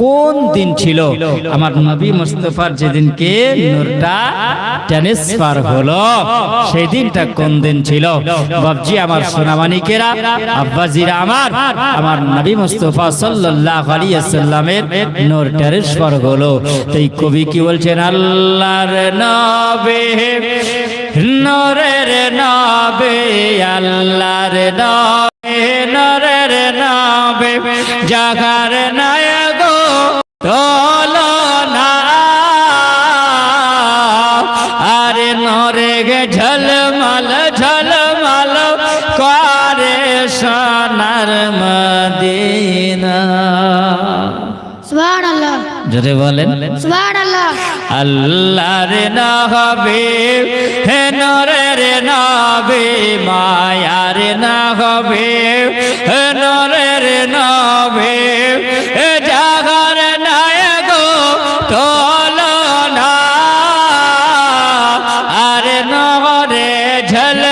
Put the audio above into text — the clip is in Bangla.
কোন দিন ছিল আমার নবী মুস্তাফার যেদিনকে নূরটা ট্রান্সফার হলো সেই দিনটা কোন দিন ছিল বাবজি আমার সোনামানিকেরা আব্বাজিরা আমার নবী মুস্তাফা সাল্লাল্লাহু আলাইহি ওয়াসাল্লামের নূর ট্রান্সফার হলো তাই কবি কি বলছেন আল্লাহর নবী নূরের নবী আল্লাহর নবী নূরের নবী জাগার নায়ক তোলনা আরে নরে গে ঝলমল ঝলমল করে সোনার মদিনা সুবহানাল্লাহ জোরে বলেন সুবহানাল্লাহ আল্লাহর নবী হে নূরের নবী মায়ার নবী হে নূরের নবী হে জাগার নায়ক তোলনা আরে নরে ঝল